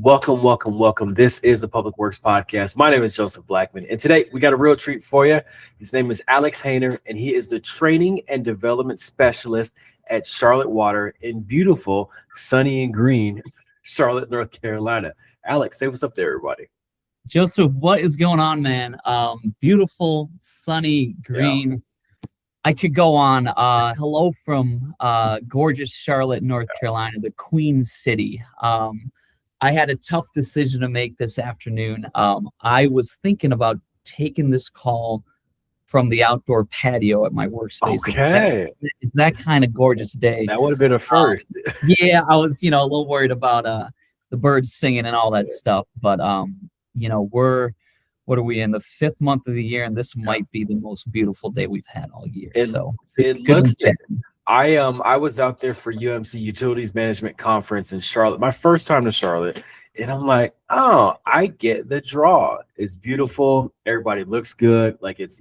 Welcome, welcome, welcome. This is the Public Works Podcast. My name is Joseph Blackman, and today we got a real treat for you. His name is Alex Hayner, and he is the Training and Development Specialist at Charlotte Water in beautiful, sunny and green Charlotte, North Carolina. Alex, say what's up to everybody. Joseph, what is going on, man? Beautiful, sunny, green. Yeah. I could go on. Hello from gorgeous Charlotte, North Carolina, the Queen City. I had a tough decision to make this afternoon. I was thinking about taking this call from the outdoor patio at my workspace. Okay. It's that kind of gorgeous day. That would have been a first. Yeah, I was, a little worried about the birds singing and all that stuff. But, what are we in the 5th month of the year? And this might be the most beautiful day we've had all year. It looks good. I was out there for UMC Utilities Management Conference in Charlotte, my first time to Charlotte, and I'm like, oh, I get the draw. It's beautiful. Everybody looks good. Like it's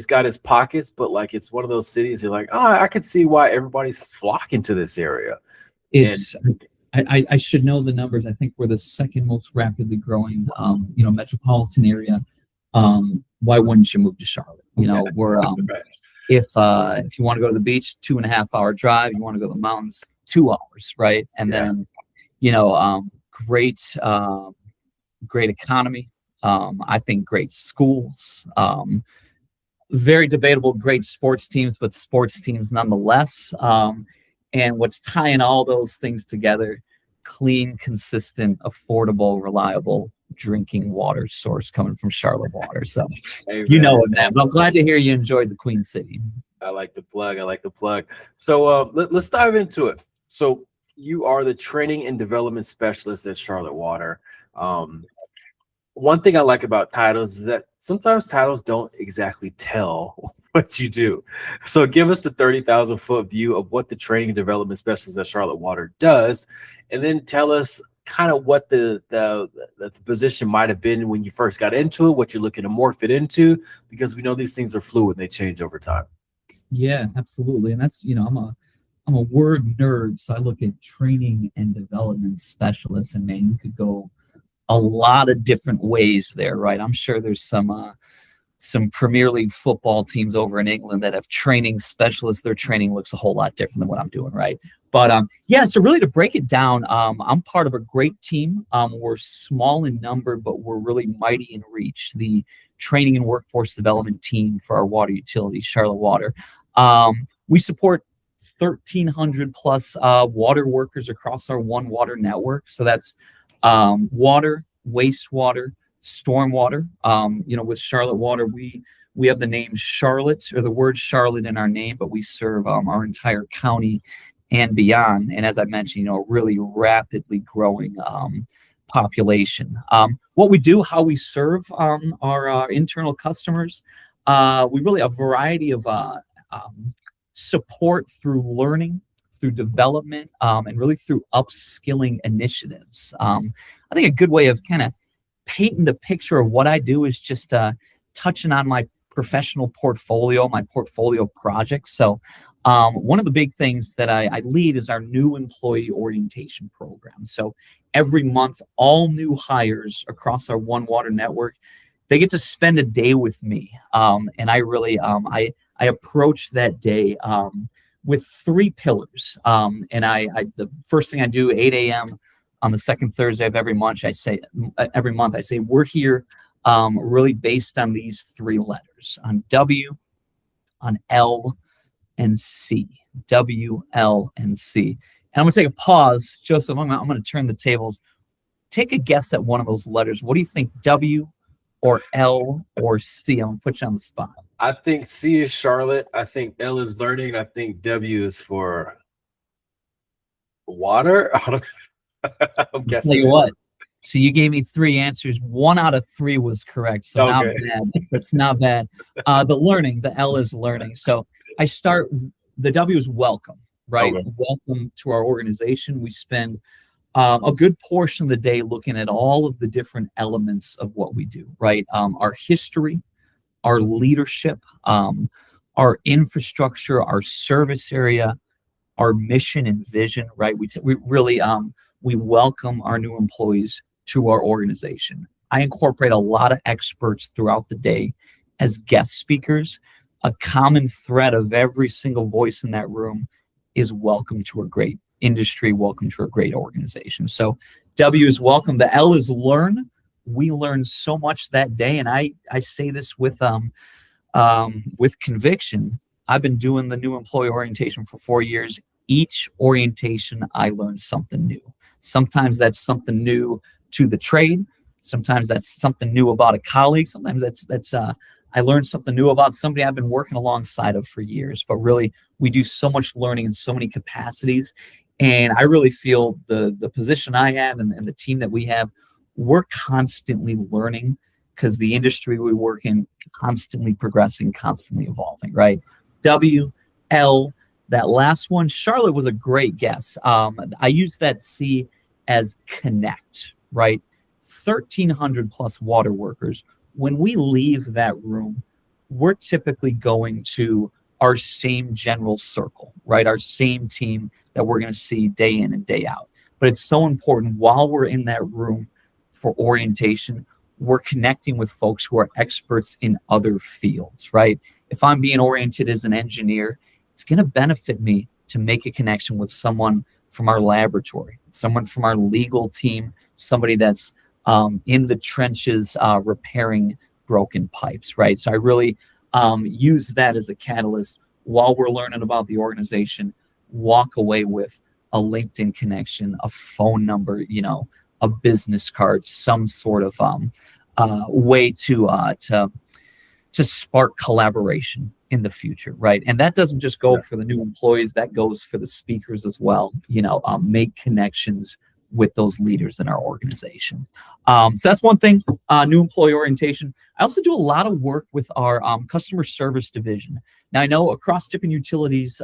got its pockets, but like it's one of those cities you're like, oh, I could see why everybody's flocking to this area. I should know the numbers. I think we're the second most rapidly growing, metropolitan area. Why wouldn't you move to Charlotte? We're if you want to go to the beach, 2.5 hour drive. You want to go to the mountains, 2 hours, right? And then, great economy. I think great schools. Very debatable, great sports teams, but sports teams nonetheless. And what's tying all those things together, clean, consistent, affordable, reliable drinking water source coming from Charlotte Water. So you know it, man. But I'm glad to hear you enjoyed the Queen City. I like the plug. So let's dive into it. So you are the Training and Development Specialist at Charlotte Water. One thing I like about titles is that sometimes titles don't exactly tell what you do. So give us the 30,000-foot view of what the Training and Development Specialist at Charlotte Water does, and then tell us kind of what the position might have been when you first got into it, what you're looking to morph it into, because we know these things are fluid and they change over time. Yeah, absolutely. And that's, I'm a word nerd, so I look at training and development specialists, and man, you could go a lot of different ways there, right? I'm sure there's some Premier League football teams over in England that have training specialists. Their training looks a whole lot different than what I'm doing, right? But so really to break it down, I'm part of a great team. We're small in number, but we're really mighty in reach. The training and workforce development team for our water utility, Charlotte Water. We support 1,300 plus water workers across our One Water network. So that's water, wastewater, stormwater. With Charlotte Water, we have the name Charlotte, or the word Charlotte in our name, but we serve our entire county and beyond. And as I mentioned, a really rapidly growing population. What we do, how we serve our internal customers, we really have a variety of support through learning, through development, and really through upskilling initiatives. I think a good way of kind of painting the picture of what I do is just touching on my professional portfolio, my portfolio of projects. So one of the big things that I lead is our new employee orientation program. So every month, all new hires across our One Water network, they get to spend a day with me. And I really, I approach that day with 3 pillars. And the first thing I do, 8 a.m. on the second Thursday of every month, I say we're here really based on these 3 letters, on W, on L, and C. W, L, and C. And I'm going to take a pause. Joseph, I'm going to turn the tables. Take a guess at one of those letters. What do you think, W or L or C? I'm going to put you on the spot. I think C is Charlotte. I think L is learning. I think W is for water. I'm guessing. Tell you what. So you gave me 3 answers. 1 out of 3 was correct. So not bad. That's not bad. The learning, the L is learning. So I start, the W is welcome, right? Okay. Welcome to our organization. We spend a good portion of the day looking at all of the different elements of what we do, right? Our history, our leadership, our infrastructure, our service area, our mission and vision, right? We really we welcome our new employees to our organization. I incorporate a lot of experts throughout the day as guest speakers. A common thread of every single voice in that room is welcome to a great industry, welcome to a great organization. So W is welcome. The L is learn. We learn so much that day, and I say this with conviction. I've been doing the new employee orientation for 4 years. Each orientation, I learned something new. Sometimes that's something new to the trade. Sometimes that's something new about a colleague. Sometimes that's I learned something new about somebody I've been working alongside of for years. But really, we do so much learning in so many capacities. And I really feel the position I have and the team that we have, we're constantly learning because the industry we work in constantly progressing, constantly evolving, right? W, L, that last one, Charlotte was a great guess. I use that C as connect, right? 1,300 plus water workers. When we leave that room, we're typically going to our same general circle, right? Our same team that we're going to see day in and day out. But it's so important while we're in that room for orientation, we're connecting with folks who are experts in other fields, right? If I'm being oriented as an engineer, it's going to benefit me to make a connection with someone from our laboratory, someone from our legal team, somebody that's in the trenches repairing broken pipes, right? So I really use that as a catalyst while we're learning about the organization, walk away with a LinkedIn connection, a phone number, a business card, some sort of way to spark collaboration in the future, right? And that doesn't just go for the new employees, that goes for the speakers as well. Make connections with those leaders in our organization. So that's one thing, new employee orientation. I also do a lot of work with our customer service division. Now I know across different utilities,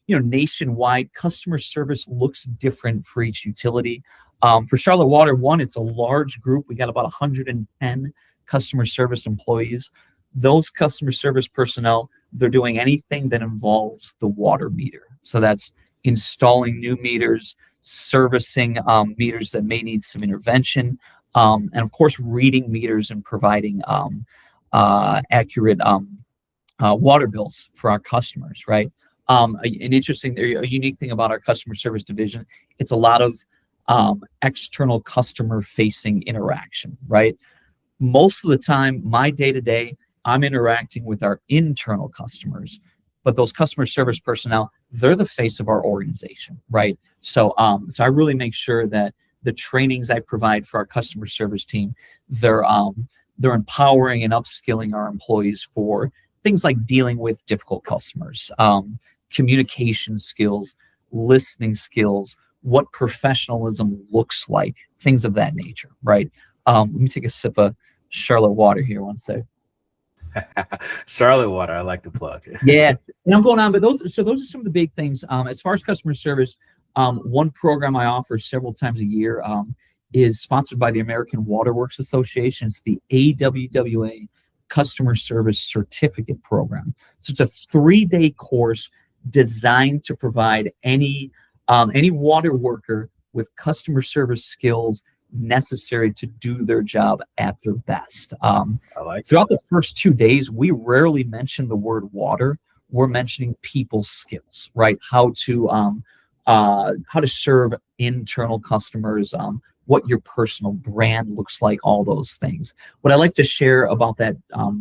nationwide, customer service looks different for each utility. For Charlotte Water, one, it's a large group. We got about 110 customer service employees. Those customer service personnel, they're doing anything that involves the water meter. So that's installing new meters, servicing meters that may need some intervention, and of course, reading meters and providing accurate water bills for our customers, right? A unique thing about our customer service division, it's a lot of external customer facing interaction, right? Most of the time, my day-to-day, I'm interacting with our internal customers, but those customer service personnel, they're the face of our organization, right? So I really make sure that the trainings I provide for our customer service team, they're empowering and upskilling our employees for things like dealing with difficult customers, communication skills, listening skills, what professionalism looks like, things of that nature, right? Let me take a sip of Charlotte Water here one second. Charlotte Water, I like the plug. Yeah, and I'm going on, but those are some of the big things. As far as customer service, one program I offer several times a year is sponsored by the American Waterworks Association. It's the AWWA Customer Service Certificate program. So it's a 3-day course designed to provide any water worker with customer service skills necessary to do their job at their best. Throughout the first 2 days, we rarely mention the word water. We're mentioning people's skills, right? How to serve internal customers, what your personal brand looks like, all those things. What I like to share about that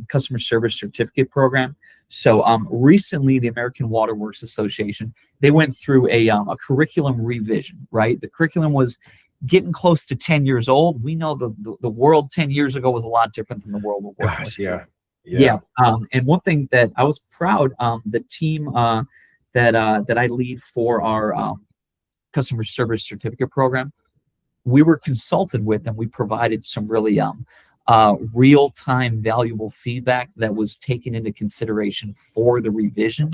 customer service certificate program. So recently, the American Waterworks Association, they went through a curriculum revision, right? The curriculum was getting close to 10 years old. We know the world 10 years ago was a lot different than the world we're working with. Yeah. And one thing that I was proud, the team that I lead for our customer service certificate program, we were consulted with, and we provided some really real-time valuable feedback that was taken into consideration for the revision.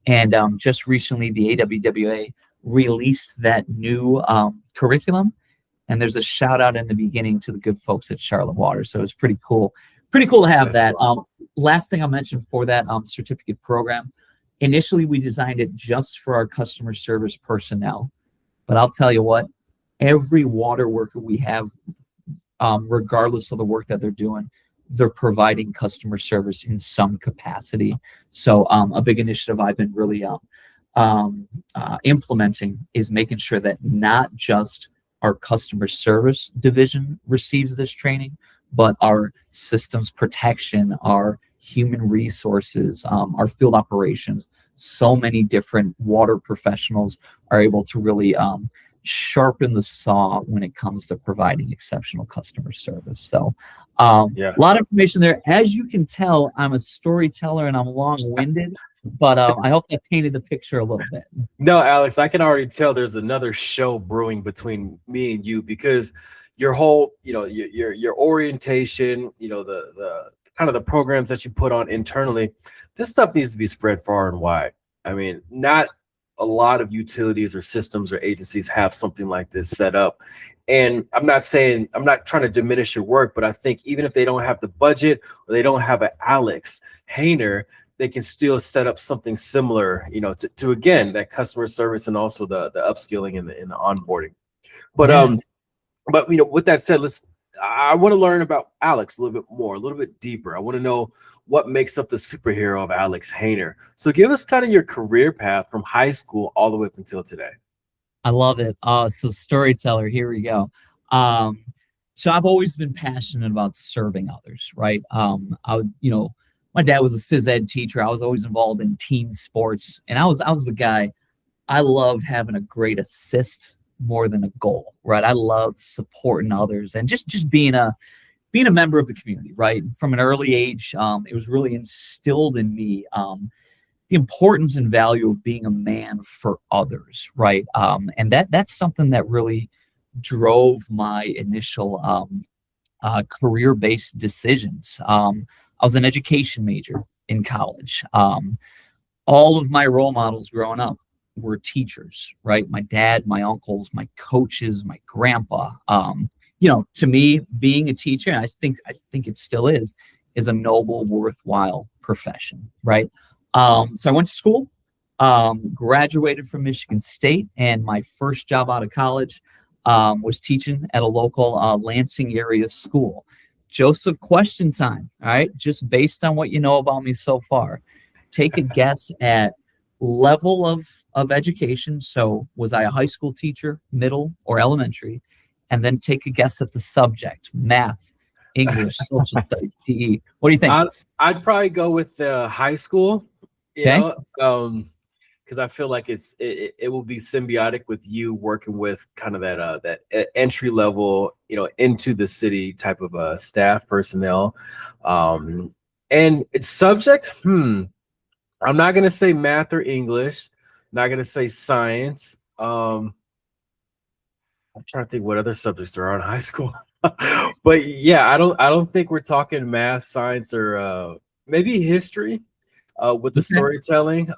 And just recently, the AWWA released that new curriculum. And there's a shout out in the beginning to the good folks at Charlotte Water. So it's pretty cool. Pretty cool to have that. Last thing I'll mention for that certificate program, initially we designed it just for our customer service personnel. But I'll tell you what, every water worker we have, regardless of the work that they're doing, they're providing customer service in some capacity. So a big initiative I've been really implementing is making sure that not just our customer service division receives this training, but our systems protection, our human resources, our field operations. So many different water professionals are able to really sharpen the saw when it comes to providing exceptional customer service. So a lot of information there. As you can tell, I'm a storyteller and I'm long-winded, but I hope that painted the picture a little bit. No, Alex, I can already tell there's another show brewing between me and you, because your whole, your orientation, the kind of the programs that you put on internally, this stuff needs to be spread far and wide. I mean, not a lot of utilities or systems or agencies have something like this set up. And I'm not trying to diminish your work, but I think even if they don't have the budget or they don't have an Alex Hayner, they can still set up something similar, to again, that customer service and also the upskilling and the onboarding. But with that said, I want to learn about Alex a little bit more, a little bit deeper. I want to know what makes up the superhero of Alex Hayner. So give us kind of your career path from high school all the way up until today. I love it. So storyteller, here we go. So I've always been passionate about serving others, right? My dad was a phys ed teacher. I was always involved in team sports, and I was the guy. I loved having a great assist more than a goal, right? I loved supporting others and just being a member of the community, right? From an early age, it was really instilled in me the importance and value of being a man for others, right? And that's something that really drove my initial career-based decisions. I was an education major in college. All of my role models growing up were teachers, right? My dad, my uncles, my coaches, my grandpa. To me, being a teacher, and I think it still is a noble, worthwhile profession, right? So I went to school, graduated from Michigan State, and my first job out of college was teaching at a local Lansing area school. Joseph, question time, all right? Just based on what you know about me so far, take a guess at level of education. So was I a high school teacher, middle, or elementary? And then take a guess at the subject: math, English, social studies, PE. What do you think? I'd probably go with high school, because I feel like it will be symbiotic with you working with kind of that entry level, into the city type of staff personnel. And it's subject, I'm not gonna say math or English, not gonna say science. I'm trying to think what other subjects there are in high school. But yeah, I don't think we're talking math, science, or maybe history with the storytelling.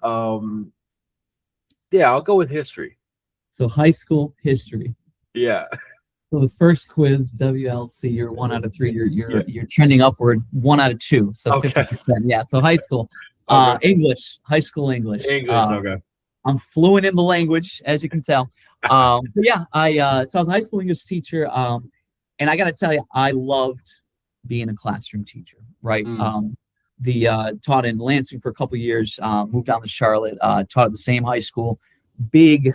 Yeah, I'll go with history. So high school history. Yeah. So the first quiz, WLC, you're 1 out of 3. You're trending upward, 1 out of 2. So okay. 50%. Yeah. So high school, Okay. English, high school English. Okay. I'm fluent in the language, as you can tell. But yeah, so I was a high school English teacher, and I got to tell you, I loved being a classroom teacher. Right. Taught in Lansing for a couple of years, moved down to Charlotte, taught at the same high school, big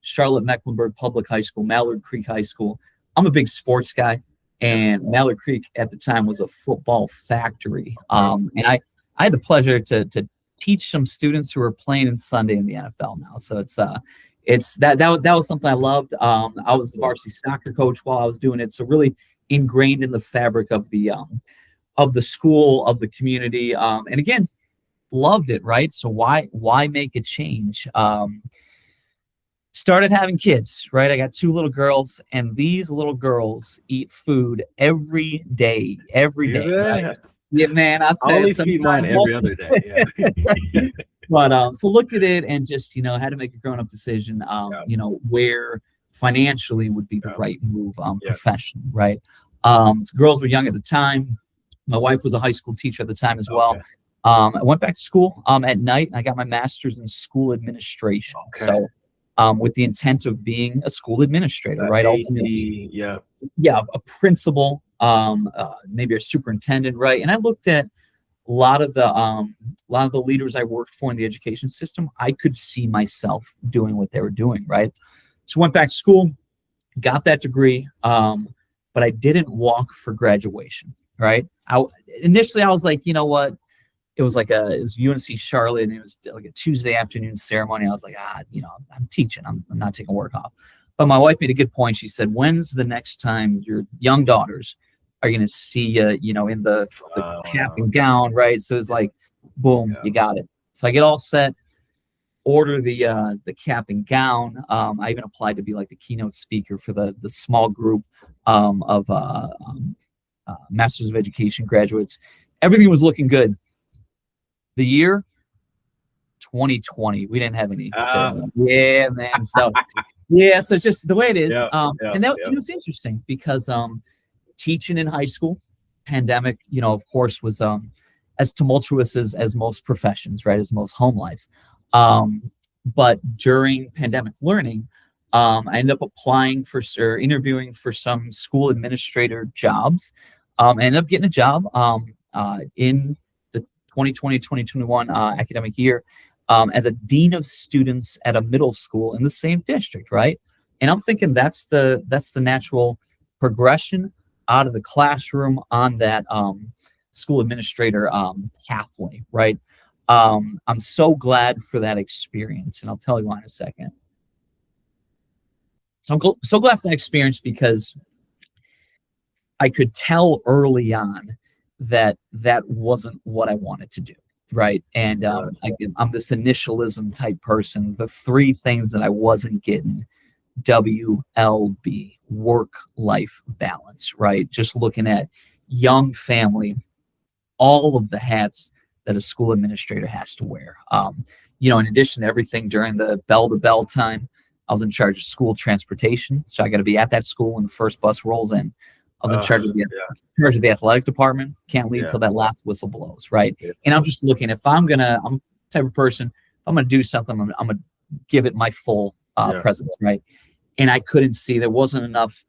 Charlotte Mecklenburg Public High School, Mallard Creek High School. I'm a big sports guy, and Mallard Creek at the time was a football factory. And I had the pleasure to teach some students who are playing in Sunday in the NFL now. So that was something I loved. I was the varsity soccer coach while I was doing it, so really ingrained in the fabric of the school, of the community, and again, loved it, right? So why make a change? Started having kids, right? I got 2 little girls, and these little girls eat food every day, right? Yeah, man, I'd say I only feed mine every other day. Yeah. But so looked at it and just had to make a grown-up decision. Where financially would be the right move, professionally, right? So girls were young at the time. My wife was a high school teacher at the time as well. I went back to school at night, and I got my master's in school administration. So with the intent of being a school administrator, right? Ultimately, yeah. yeah, a principal, maybe a superintendent, right? And I looked at a lot of the leaders I worked for in the education system. I could see myself doing what they were doing, right? So went back to school, got that degree, but I didn't walk for graduation, right? Initially I was like, you know what? It was UNC Charlotte, and it was like a Tuesday afternoon ceremony. I was like, I'm teaching. I'm not taking work off. But my wife made a good point. She said, when's the next time your young daughters are going to see you, in the cap and gown, right? So it's like, boom, you got it. So I get all set, order the cap and gown. I even applied to be like the keynote speaker for the small group of Masters of Education graduates. Everything was looking good. The year 2020, we didn't have any ceremony. Yeah, man. So so it's just the way it is. And it was interesting because teaching in high school, pandemic, of course, was as tumultuous as most professions, right? As most home lives. But during pandemic learning, I ended up applying or interviewing for some school administrator jobs. I ended up getting a job in 2020-2021 academic year as a dean of students at a middle school in the same district, right? And I'm thinking that's the natural progression out of the classroom on that school administrator pathway, right? I'm so glad for that experience, and I'll tell you why in a second. So I'm so glad for that experience because I could tell early on that wasn't what I wanted to do, right? And I'm this initialism type person. The three things that I wasn't getting: WLB, work-life balance, right? Just looking at young family, all of the hats that a school administrator has to wear. In addition to everything during the bell-to-bell time, I was in charge of school transportation, so I got to be at that school when the first bus rolls in. I was in charge of the athletic department. Can't leave till that last whistle blows, right? Yeah. And I'm just looking. I'm the type of person. If I'm gonna do something, I'm gonna give it my full presence, right? And I couldn't see. There wasn't enough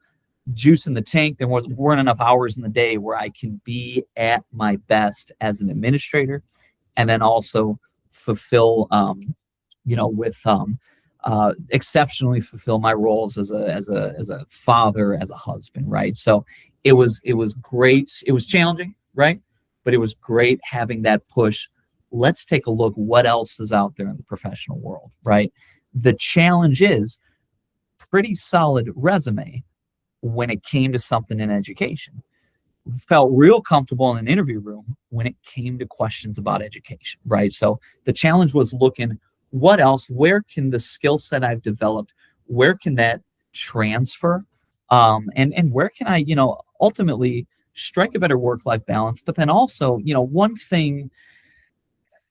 juice in the tank. There weren't enough hours in the day where I can be at my best as an administrator, and then also fulfill, exceptionally fulfill my roles as a father, as a husband, right? So it was great. It was challenging, right? But it was great having that push. Let's take a look what else is out there in the professional world, right? The challenge is pretty solid resume when it came to something in education. Felt real comfortable in an interview room when it came to questions about education, right? So the challenge was looking, what else? Where can the skill set I've developed, where can that transfer? And where can I, ultimately strike a better work-life balance? But then also, one thing,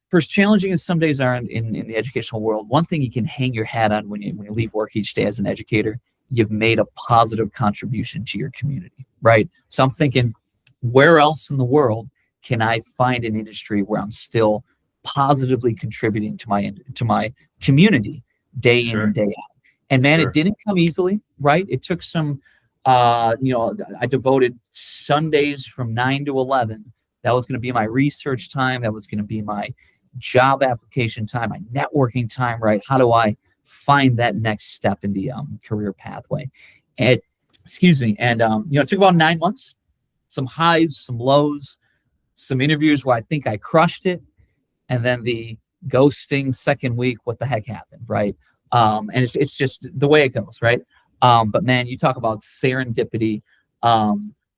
for as challenging as some days are in the educational world, one thing you can hang your hat on when you leave work each day as an educator, you've made a positive contribution to your community, right? So I'm thinking, where else in the world can I find an industry where I'm still positively contributing to my community day in and day out? And man, it didn't come easily, right? It took some, I devoted Sundays from 9 to 11. That was going to be my research time. That was going to be my job application time, my networking time, right? How do I find that next step in the career pathway? And it took about 9 months, some highs, some lows, some interviews where I think I crushed it. And then the ghosting second week, what the heck happened, right? And it's just the way it goes, right? But man, you talk about serendipity.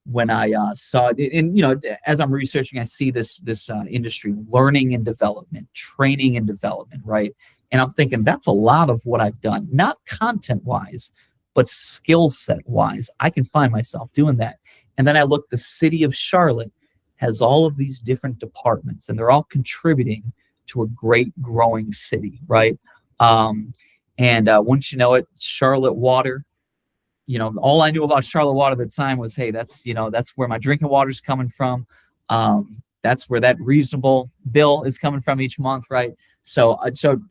When I saw it, and as I'm researching, I see this industry, learning and development, training and development, right? And I'm thinking that's a lot of what I've done, not content-wise, but skill set-wise. I can find myself doing that. And then I look, the city of Charlotte has all of these different departments, and they're all contributing to a great growing city, right? Once you know it, Charlotte Water, all I knew about Charlotte Water at the time was, hey, that's where my drinking water is coming from. That's where that reasonable bill is coming from each month, right? So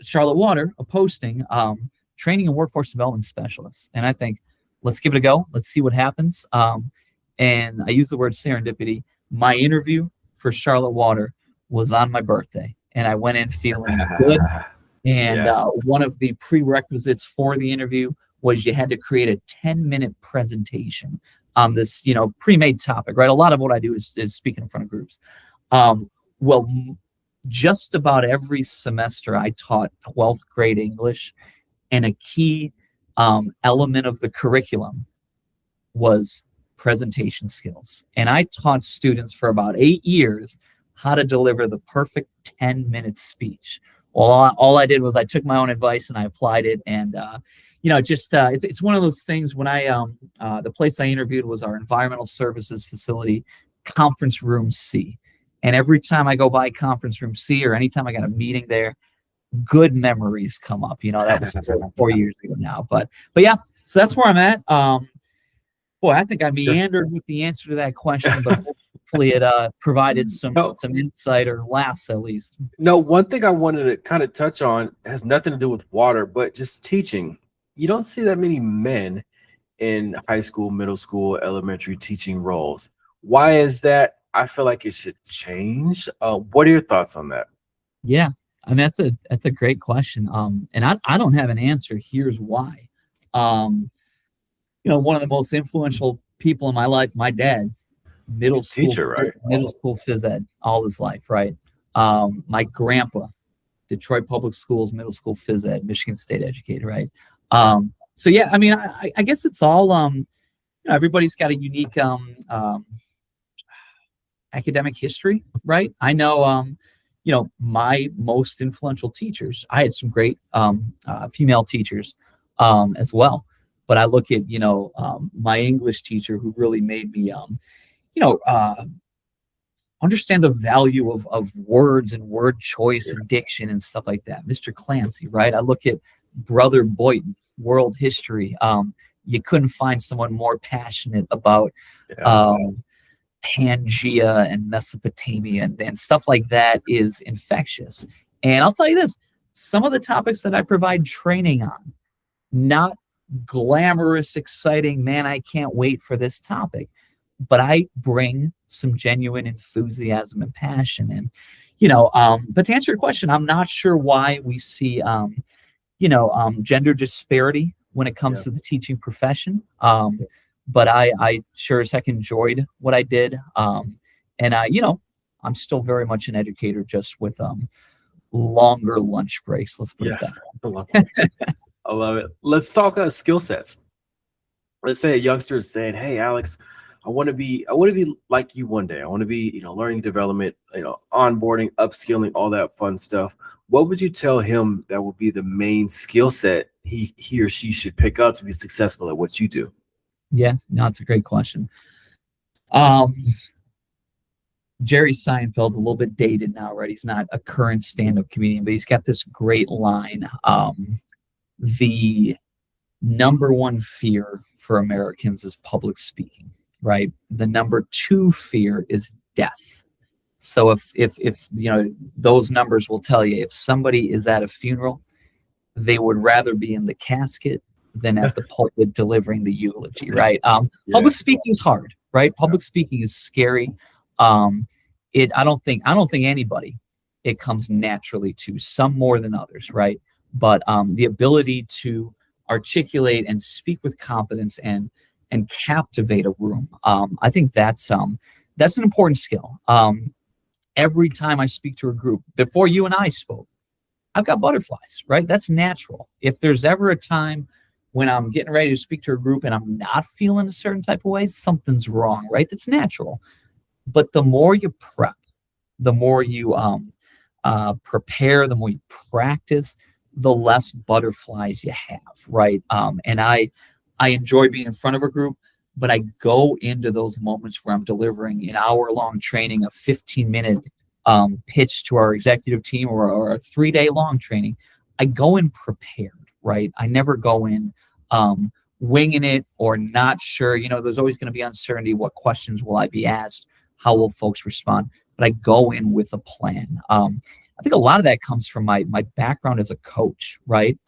Charlotte Water, a posting, training and workforce development specialist. And I think, let's give it a go. Let's see what happens. And I use the word serendipity. My interview for Charlotte Water was on my birthday, and I went in feeling good. And one of the prerequisites for the interview was you had to create a 10-minute presentation on this, pre-made topic, right? A lot of what I do is speaking in front of groups. Well, just about every semester I taught 12th grade English, and a key element of the curriculum was presentation skills. And I taught students for about 8 years how to deliver the perfect 10-minute speech. Well, all I did was I took my own advice and I applied it. And, it's one of those things. When the place I interviewed was our environmental services facility, conference room C. And every time I go by conference room C, or anytime I got a meeting there, good memories come up. That was 4 years ago now. But yeah, so that's where I'm at. I think I meandered with the answer to that question, but hopefully it provided some insight or laughs at least. No, one thing I wanted to kind of touch on has nothing to do with water, but just teaching. You don't see that many men in high school, middle school, elementary teaching roles. Why is that? I feel like it should change. What are your thoughts on that? Yeah, I mean, that's a great question. And I don't have an answer. Here's why. One of the most influential people in my life, my dad, middle school teacher, right? Middle school phys ed all his life, right? My grandpa, Detroit Public Schools, middle school phys ed, Michigan State educator, right? So yeah, I mean, I guess it's all everybody's got a unique academic history, right? I know my most influential teachers, I had some great female teachers as well. But I look at, my English teacher who really made me, understand the value of words and word choice and diction and stuff like that. Mr. Clancy, right? I look at Brother Boynton, world history. You couldn't find someone more passionate about Pangea and Mesopotamia and stuff like that is infectious. And I'll tell you this, some of the topics that I provide training on, not glamorous, exciting, man, I can't wait for this topic, but I bring some genuine enthusiasm and passion. And, but to answer your question, I'm not sure why we see, gender disparity when it comes to the teaching profession. But I sure as heck enjoyed what I did. And I'm still very much an educator, just with longer lunch breaks. Let's put it that way. I love it. Let's talk skill sets. Let's say a youngster is saying, "Hey, Alex, I want to be like you one day. I want to be, learning development, onboarding, upskilling, all that fun stuff." What would you tell him that would be the main skill set he or she should pick up to be successful at what you do? Yeah, no, it's a great question. Jerry Seinfeld's a little bit dated now, right? He's not a current stand-up comedian, but he's got this great line. The number one fear for Americans is public speaking, right? The number two fear is death. So if those numbers will tell you, if somebody is at a funeral, they would rather be in the casket than at the pulpit delivering the eulogy, right? Public speaking is hard, right? Public speaking is scary. I don't think anybody it comes naturally to, some more than others, right? But the ability to articulate and speak with confidence and captivate a room, I think that's an important skill. Every time I speak to a group, before you and I spoke, I've got butterflies, right? That's natural. If there's ever a time when I'm getting ready to speak to a group and I'm not feeling a certain type of way, something's wrong, right? That's natural. But the more you prep, the more you prepare, the more you practice, the less butterflies you have, right? And I enjoy being in front of a group, but I go into those moments where I'm delivering an hour-long training, a 15-minute pitch to our executive team, or a 3-day long training. I go in prepared, right? I never go in winging it or not sure. There's always going to be uncertainty. What questions will I be asked? How will folks respond? But I go in with a plan. I think a lot of that comes from my background as a coach, right?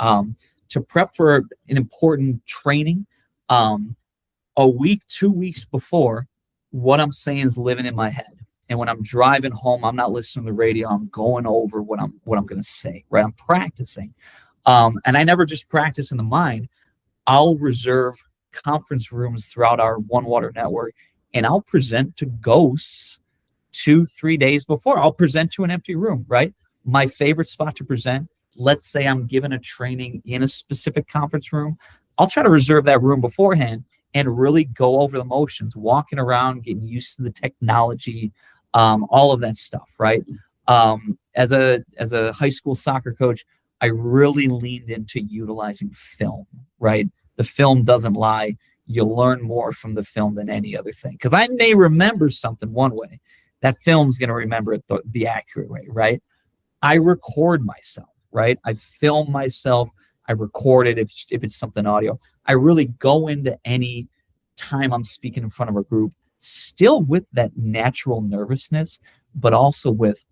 to prep for an important training, a week, 2 weeks before, what I'm saying is living in my head. And when I'm driving home, I'm not listening to the radio. I'm going over what I'm going to say, right? I'm practicing. And I never just practice in the mind. I'll reserve conference rooms throughout our One Water network, and I'll present to ghosts 2-3 days before. I'll present to an empty room, right? My favorite spot to present, let's say I'm given a training in a specific conference room, I'll try to reserve that room beforehand and really go over the motions, walking around, getting used to the technology, all of that stuff, right? As a high school soccer coach, I really leaned into utilizing film, right? The film doesn't lie. You'll learn more from the film than any other thing. Because I may remember something one way, that film's going to remember it the accurate way, right? I record myself, right? I film myself. I record it if it's something audio. I really go into any time I'm speaking in front of a group still with that natural nervousness, but also with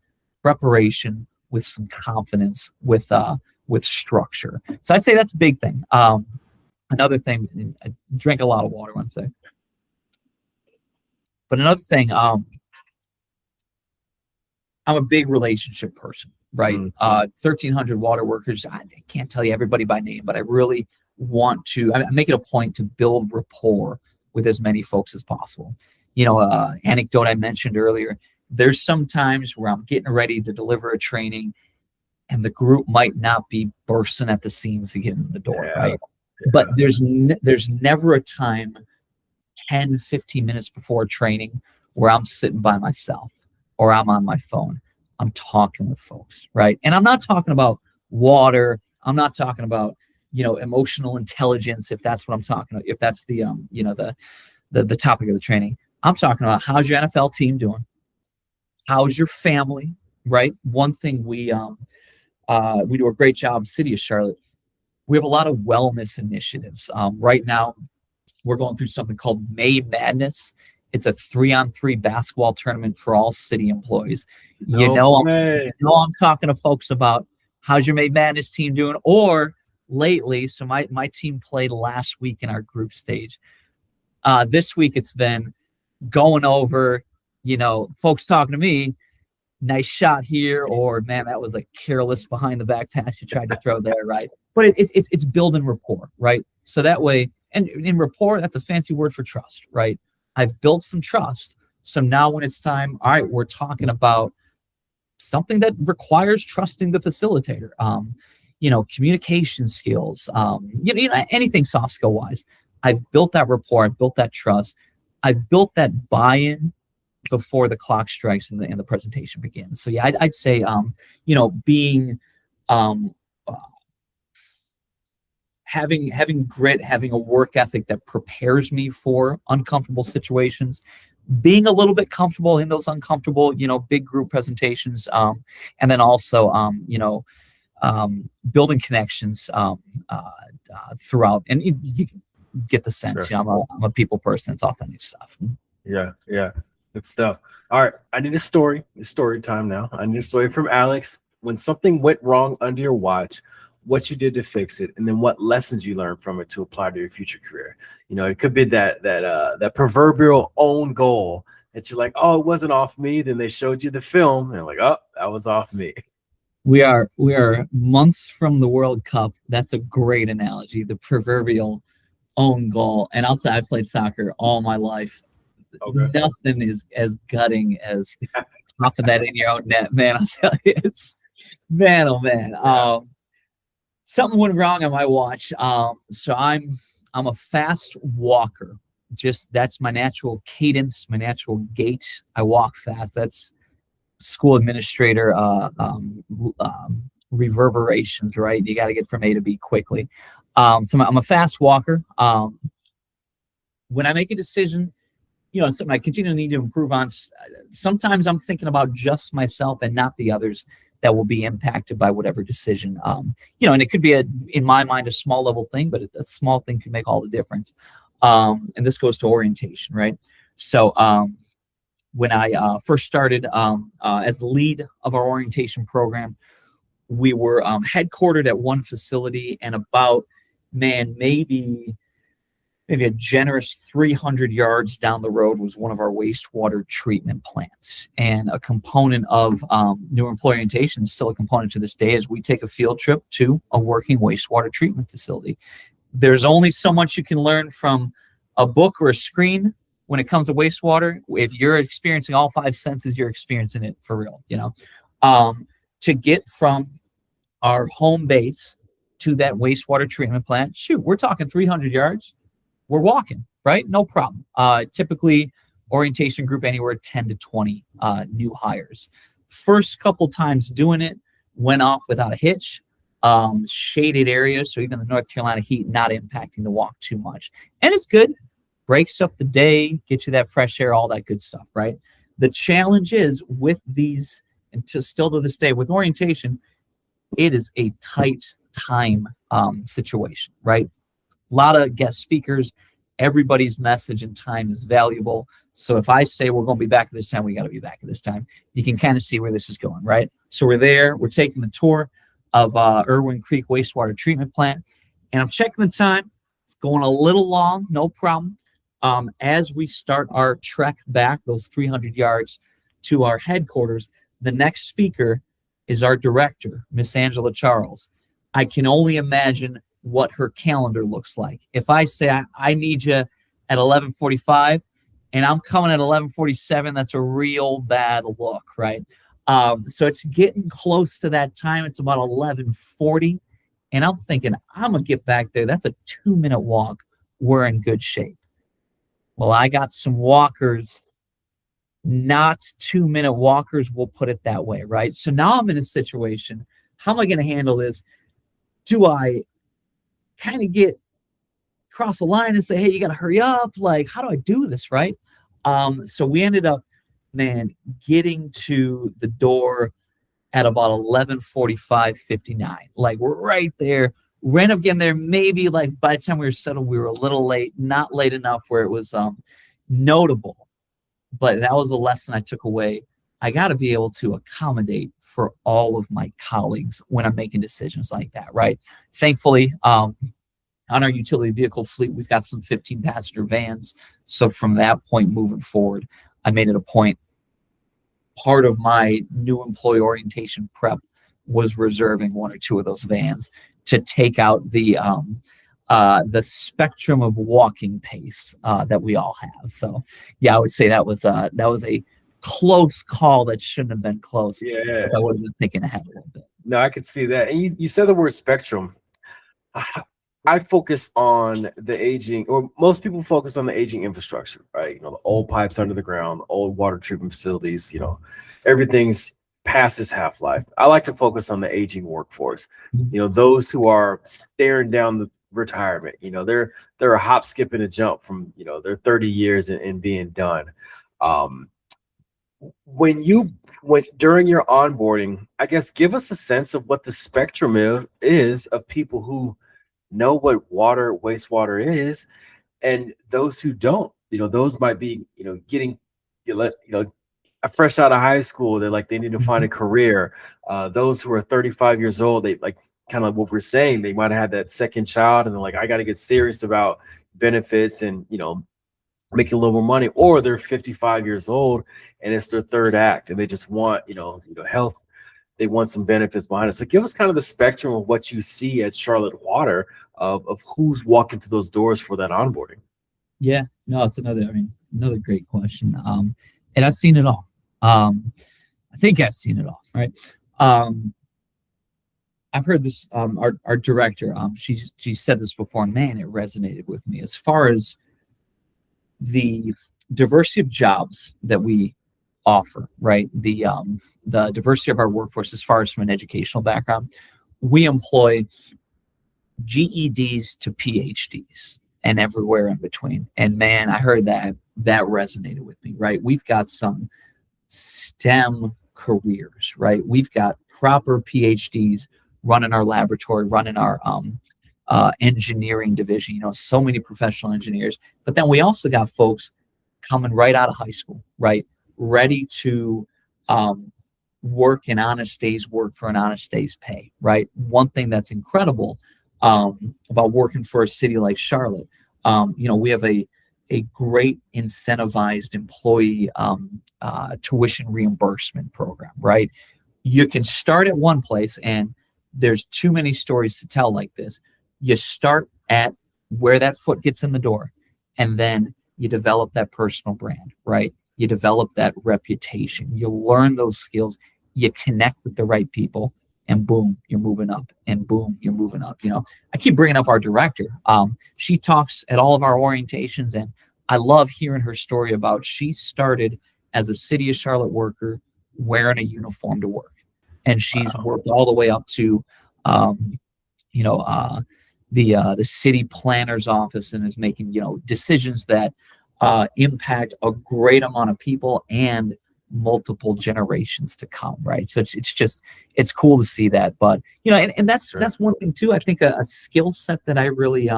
preparation, with some confidence, with structure. So I'd say that's a big thing. Another thing, I drink a lot of water one day. But another thing, I'm a big relationship person, right? 1,300 water workers. I can't tell you everybody by name, but I really want to. I make it a point to build rapport with as many folks as possible. Anecdote I mentioned earlier. There's some times where I'm getting ready to deliver a training, and the group might not be bursting at the seams to get in the door, right? Yeah. But there's never a time 10, 15 minutes before training where I'm sitting by myself or I'm on my phone. I'm talking with folks, right? And I'm not talking about water. I'm not talking about, emotional intelligence, if that's what I'm talking about, if that's the the topic of the training. I'm talking about, how's your NFL team doing? How's your family, right? One thing we do a great job in the city of Charlotte. We have a lot of wellness initiatives. Right now, we're going through something called May Madness. It's a 3-on-3 basketball tournament for all city employees. I'm talking to folks about, how's your May Madness team doing? Or lately, so my team played last week in our group stage. This week it's been going over, folks talking to me, nice shot here, or man, that was a careless behind the back pass you tried to throw there, right? But it's building rapport, right? So that way, and in rapport, that's a fancy word for trust, right? I've built some trust. So now when it's time, all right, we're talking about something that requires trusting the facilitator, communication skills, anything soft skill wise. I've built that rapport. I've built that trust. I've built that buy-in before the clock strikes and the presentation begins. So yeah, I'd say, being, having grit, having a work ethic that prepares me for uncomfortable situations, being a little bit comfortable in those uncomfortable, big group presentations, and then also, building connections throughout. And you get the sense, Sure. I'm a people person. It's authentic stuff. Yeah. Good stuff. All right. I need a story. It's story time now. I need a story from Alex. When something went wrong under your watch, what you did to fix it, and then what lessons you learned from it to apply to your future career. It could be that proverbial own goal that you're like, oh, it wasn't off me. Then they showed you the film, and they're like, oh, that was off me. We are months from the World Cup. That's a great analogy. The proverbial own goal. And I'll tell you, I played soccer all my life. Okay. Nothing is as gutting as popping that in your own net, man. I'll tell you, it's man, oh man. Yeah. Something went wrong on my watch. So I'm a fast walker. That's my natural cadence, my natural gait. I walk fast. That's school administrator reverberations, right? You got to get from A to B quickly. So I'm a fast walker. When I make a decision, it's something I continue to need to improve on. Sometimes I'm thinking about just myself and not the others that will be impacted by whatever decision. And it could be in my mind, a small level thing, but a small thing can make all the difference. And this goes to orientation, right? So when I first started as the lead of our orientation program, we were headquartered at one facility, and about, man, maybe a generous 300 yards down the road was one of our wastewater treatment plants. And a component of new employee orientation, still a component to this day, is we take a field trip to a working wastewater treatment facility. There's only so much you can learn from a book or a screen when it comes to wastewater. If you're experiencing all 5 senses, you're experiencing it for real, to get from our home base to that wastewater treatment plant. Shoot, we're talking 300 yards. We're walking, right? No problem. Typically, orientation group anywhere 10 to 20 new hires. First couple times doing it, went off without a hitch. Shaded areas, so even the North Carolina heat not impacting the walk too much. And it's good. Breaks up the day, get you that fresh air, all that good stuff, right? The challenge is with these, and still to this day, with orientation, it is a tight time situation, right? A lot of guest speakers, everybody's message and time is valuable. So if I say we're going to be back at this time, we got to be back at this time. You can kind of see where this is going, right? So we're there, we're taking the tour of Irwin Creek Wastewater Treatment Plant, and I'm checking the time. It's going a little long, no problem. As we start our trek back, those 300 yards to our headquarters, the next speaker is our director, Miss Angela Charles. I can only imagine what her calendar looks like. If I say I need you at 11:45 and I'm coming at 11:47, that's a real bad look, right? So it's getting close to that time. It's about 11:40, and I'm thinking I'm gonna get back there. That's a 2-minute walk. We're in good shape. Well, I got some walkers, not 2-minute walkers. We'll put it that way, right? So now I'm in a situation. How am I going to handle this? Do I kind of get across the line and say, hey, you got to hurry up? Like, how do I do this, right? So we ended up, getting to the door at about 11:45:59. Like, we're right there. We ended up getting there maybe, like, by the time we were settled, we were a little late, not late enough where it was notable. But that was a lesson I took away. I got to be able to accommodate for all of my colleagues when I'm making decisions like that, right? Thankfully, on our utility vehicle fleet, we've got some 15-passenger vans. So from that point moving forward, I made it a point. Part of my new employee orientation prep was reserving 1 or 2 of those vans to take out the spectrum of walking pace that we all have. So, yeah, I would say that was a close call that shouldn't have been close. Yeah, I would have been thinking ahead a little bit. No, I could see that. And you said the word spectrum. I focus on the aging, or most people focus on the aging infrastructure, right? The old pipes under the ground, old water treatment facilities, everything's past its half-life. I like to focus on the aging workforce, those who are staring down the retirement. They're a hop, skip, and a jump from, their 30 years and being done. When during your onboarding, I guess, give us a sense of what the spectrum is of people who know what wastewater is, and those who don't. Those might be, getting, fresh out of high school. They're like, they need to find a career. Those who are 35 years old, they like, kind of like what we're saying, they might have had that second child, and they're like, I got to get serious about benefits and, making a little more money. Or they're 55 years old and it's their third act, and they just want, health. They want some benefits behind it. So give us kind of the spectrum of what you see at Charlotte Water of who's walking through those doors for that onboarding. Yeah, no, it's another great question. And I've seen it all. I think I've seen it all, right? I've heard this, our director, she said this before, and man, it resonated with me. As far as the diversity of jobs that we offer, right? The diversity of our workforce, as far as from an educational background, we employ GEDs to PhDs and everywhere in between. And man, I heard that resonated with me, right? We've got some STEM careers, right? We've got proper PhDs running our laboratory, running our engineering division, so many professional engineers. But then we also got folks coming right out of high school, right? Ready to work an honest day's work for an honest day's pay, right? One thing that's incredible about working for a city like Charlotte, we have a great incentivized employee tuition reimbursement program, right? You can start at one place, and there's too many stories to tell like this. You start at where that foot gets in the door, and then you develop that personal brand, right? You develop that reputation. You learn those skills. You connect with the right people, and boom, you're moving up, and boom, you're moving up. I keep bringing up our director. She talks at all of our orientations, and I love hearing her story about she started as a City of Charlotte worker wearing a uniform to work. And she's worked all the way up to, the city planner's office, and is making, decisions that impact a great amount of people and multiple generations to come, right? So it's cool to see that. But and that's one thing too. I think a skill set that I really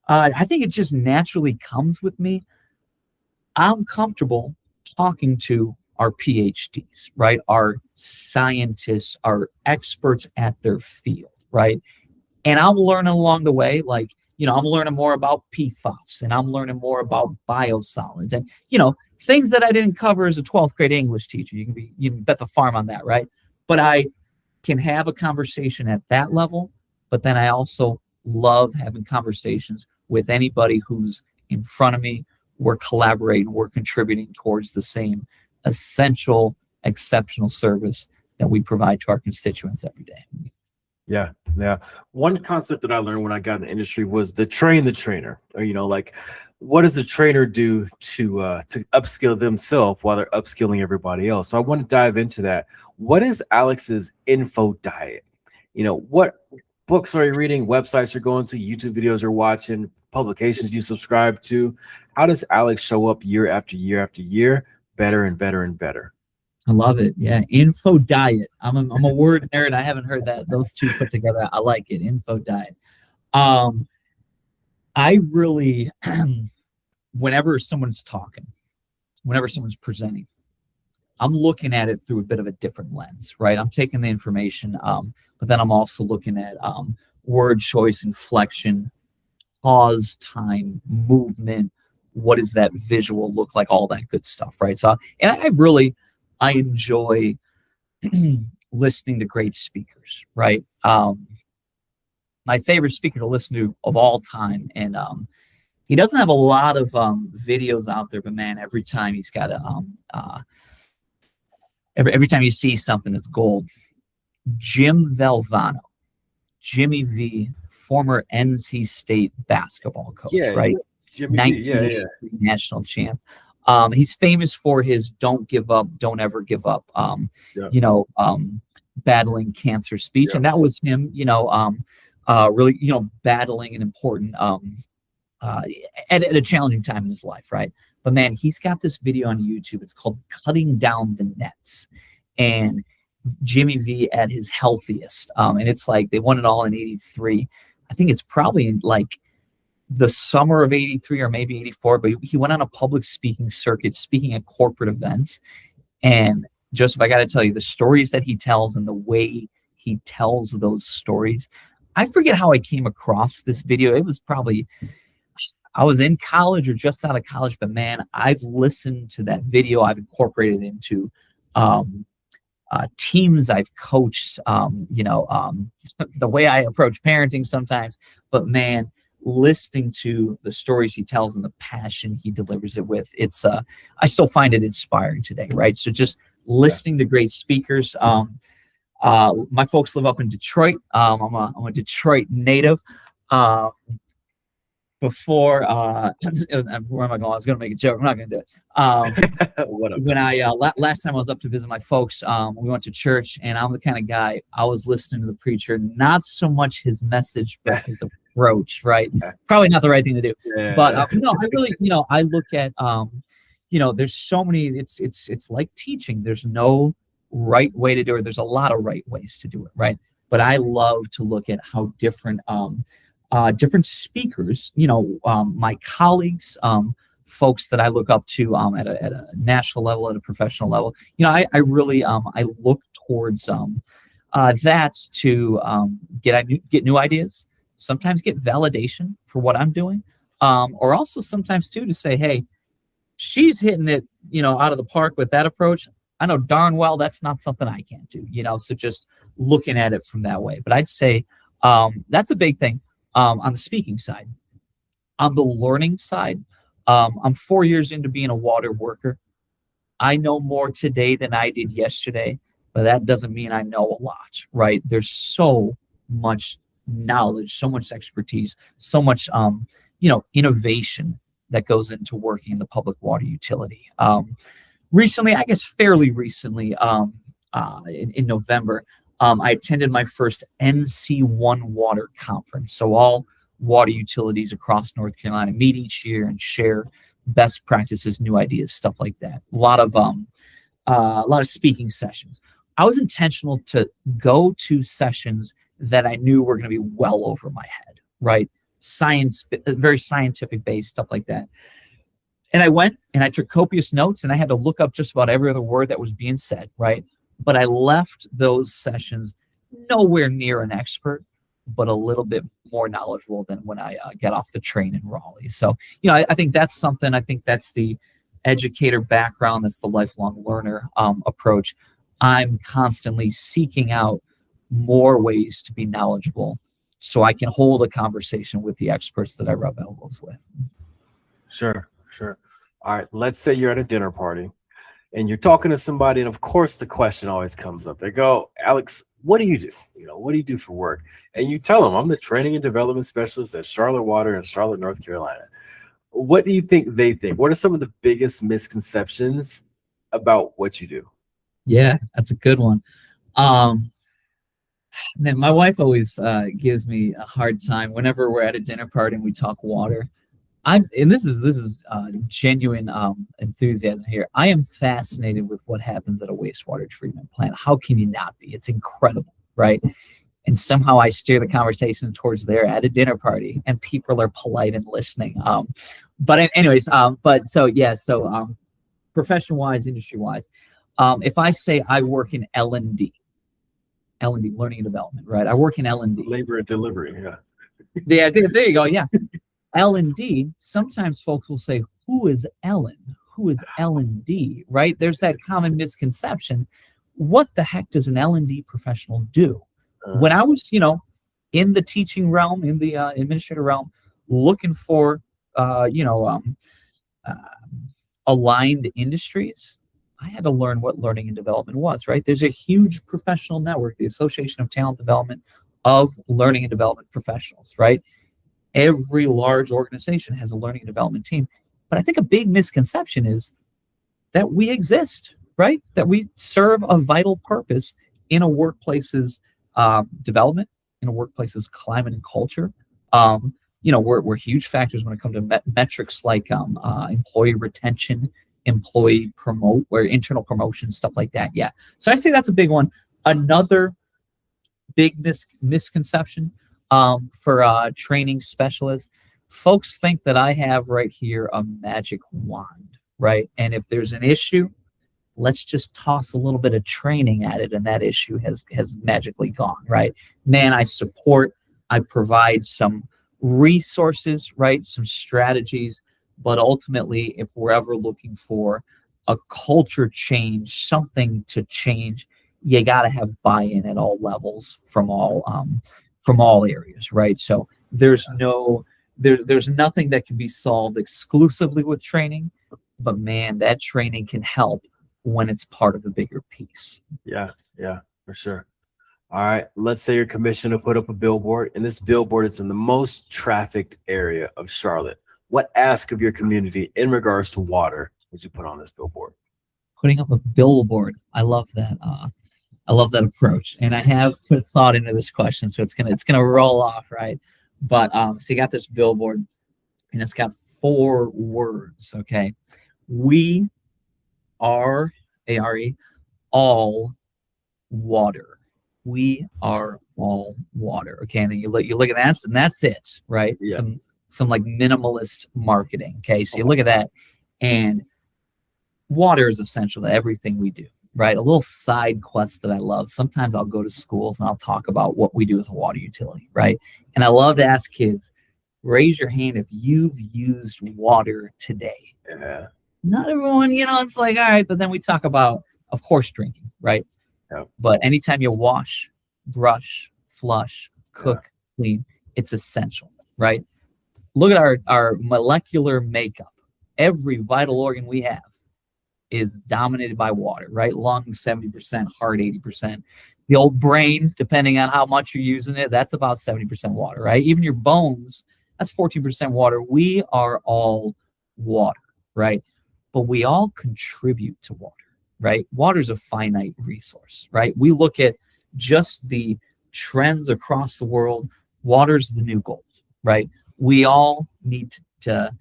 I think it just naturally comes with me. I'm comfortable talking to our PhDs, right? Our scientists, our experts at their field, right? And I'm learning along the way, like, I'm learning more about PFAS, and I'm learning more about biosolids, and, things that I didn't cover as a 12th grade English teacher. You can bet the farm on that, right? But I can have a conversation at that level, but then I also love having conversations with anybody who's in front of me. We're collaborating, we're contributing towards the same essential, exceptional service that we provide to our constituents every day. Yeah. One concept that I learned when I got in the industry was the train the trainer. Or, like, what does a trainer do to upskill themselves while they're upskilling everybody else? So I want to dive into that. What is Alex's info diet? What books are you reading? Websites you're going to? YouTube videos you're watching? Publications you subscribe to? How does Alex show up year after year after year, better and better and better? I love it. Yeah, info diet. I'm a word nerd. I haven't heard those two put together. I like it. Info diet. I really, whenever someone's talking, whenever someone's presenting, I'm looking at it through a bit of a different lens, right? I'm taking the information, but then I'm also looking at word choice, inflection, pause, time, movement. What does that visual look like? All that good stuff, right? So, and I enjoy listening to great speakers, right? My favorite speaker to listen to of all time, and he doesn't have a lot of videos out there, but man, every time he's got every time you see something, it's gold. Jim Valvano, Jimmy V, former NC State basketball coach, right? Jimmy 1983 national champ. He's famous for his "Don't give up, don't ever give up," battling cancer speech, and that was him, really, battling an important at a challenging time in his life, right? But man, he's got this video on YouTube. It's called "Cutting Down the Nets," and Jimmy V at his healthiest, and it's like they won it all in '83. I think it's probably in like the summer of '83 or maybe '84, but he went on a public speaking circuit, speaking at corporate events. And Joseph, I got to tell you, the stories that he tells and the way he tells those stories, I forget how I came across this video. It was probably, I was in college or just out of college, but man, I've listened to that video. I've incorporated it into teams I've coached, the way I approach parenting sometimes, but man, listening to the stories he tells and the passion he delivers it with, it's I still find it inspiring today, right? So just listening to great speakers. My folks live up in Detroit. I'm a Detroit native. Where am I going? I was going to make a joke. I'm not going to do it. When I last time I was up to visit my folks, we went to church, and I'm the kind of guy, I was listening to the preacher, not so much his message, but his approach, right? Probably not the right thing to do. But no, I really, I look at, there's so many, it's like teaching. There's no right way to do it. There's a lot of right ways to do it, right? But I love to look at how different speakers, my colleagues, folks that I look up to at a national level, at a professional level. I really I look towards that to get new ideas, sometimes get validation for what I'm doing, or also sometimes too to say, hey, she's hitting it, out of the park with that approach. I know darn well that's not something I can't do, so just looking at it from that way. But I'd say that's a big thing on the speaking side. On the learning side, I'm 4 years into being a water worker. I know more today than I did yesterday, but that doesn't mean I know a lot, right? There's so much knowledge, so much expertise, so much, innovation that goes into working in the public water utility. Recently, I guess fairly recently, in November, I attended my first NC1 water conference. So all water utilities across North Carolina meet each year and share best practices, new ideas, stuff like that. A lot of speaking sessions. I was intentional to go to sessions that I knew were going to be well over my head, right? Science, very scientific based, stuff like that. And I went and I took copious notes, and I had to look up just about every other word that was being said, right? But I left those sessions nowhere near an expert, but a little bit more knowledgeable than when I get off the train in Raleigh. So, I think that's something. I think that's the educator background. That's the lifelong learner approach. I'm constantly seeking out more ways to be knowledgeable so I can hold a conversation with the experts that I rub elbows with. Sure. All right. Let's say you're at a dinner party and you're talking to somebody, and of course the question always comes up. They go, Alex, what do you do? What do you do for work? And you tell them, I'm the training and development specialist at Charlotte Water in Charlotte, North Carolina. What do you think they think? What are some of the biggest misconceptions about what you do? Yeah, that's a good one. Then my wife always gives me a hard time whenever we're at a dinner party and we talk water. And this is genuine enthusiasm here. I am fascinated with what happens at a wastewater treatment plant. How can you not be? It's incredible, right? And somehow I steer the conversation towards there at a dinner party, and people are polite and listening. But anyways, profession wise, industry wise, if I say I work in L&D, learning and development, right? I work in L&D. Labor and delivery, yeah. Yeah, there you go, yeah. L&D, sometimes folks will say, who is Ellen? Who is L&D, right? There's that common misconception. What the heck does an L&D professional do? When I was, in the teaching realm, in the administrative realm, looking for, aligned industries, I had to learn what learning and development was, right? There's a huge professional network, the Association of Talent Development of Learning and Development Professionals, right? Every large organization has a learning and development team. But I think a big misconception is that we exist, right? That we serve a vital purpose in a workplace's development, in a workplace's climate and culture. We're huge factors when it comes to metrics like employee retention, employee internal promotion, stuff like that. Yeah. So I'd say that's a big one. Another big misconception for training specialists, folks think that I have right here a magic wand, right? And if there's an issue, let's just toss a little bit of training at it, and that issue has magically gone, right? Man, I provide some resources, right? Some strategies, but ultimately, if we're ever looking for a culture change, something to change, you got to have buy-in at all levels from all areas, right? So there's nothing that can be solved exclusively with training, but man, that training can help when it's part of a bigger piece. Yeah, for sure. All right, let's say you're commissioned to put up a billboard, and this billboard is in the most trafficked area of Charlotte. What ask of your community in regards to water would you put on this billboard? Putting up a billboard, I love that. I love that approach, and I have put thought into this question, so it's gonna roll off, right? But so you got this billboard, and it's got 4 words. Okay, we are ARE all water. We are all water. Okay, and then you look at that, and that's it, right? Yeah. some like minimalist marketing. Okay, so you look at that, and water is essential to everything we do, right? A little side quest that I love. Sometimes I'll go to schools and I'll talk about what we do as a water utility, right? And I love to ask kids, raise your hand if you've used water today. Yeah. Not everyone, it's like, all right, but then we talk about, of course, drinking, right? Yeah. But anytime you wash, brush, flush, cook, clean, it's essential, right? Look at our molecular makeup. Every vital organ we have is dominated by water, right? Lungs, 70%, heart, 80%. The old brain, depending on how much you're using it, that's about 70% water, right? Even your bones, that's 14% water. We are all water, right? But we all contribute to water, right? Water is a finite resource, right? We look at just the trends across the world. Water's the new gold, right? We all need to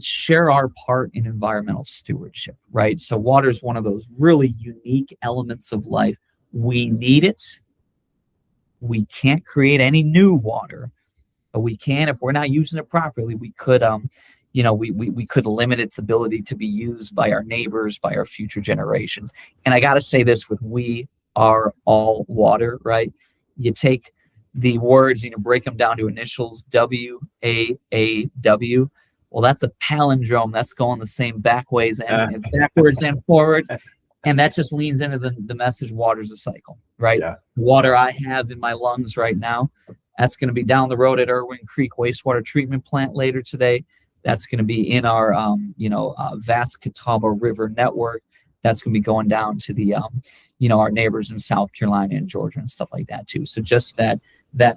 share our part in environmental stewardship, right? So water is one of those really unique elements of life. We need it. We can't create any new water, but we can, if we're not using it properly, we could, we could limit its ability to be used by our neighbors, by our future generations. And I got to say this with we are all water, right? You take the words, break them down to initials, WAAW. Well, that's a palindrome. That's going the same backwards and forwards. And that just leans into the message, water's a cycle, right? Yeah. Water I have in my lungs right now, that's going to be down the road at Irwin Creek Wastewater Treatment Plant later today. That's going to be in our, vast Catawba River network. That's going to be going down to the, our neighbors in South Carolina and Georgia and stuff like that too. So just that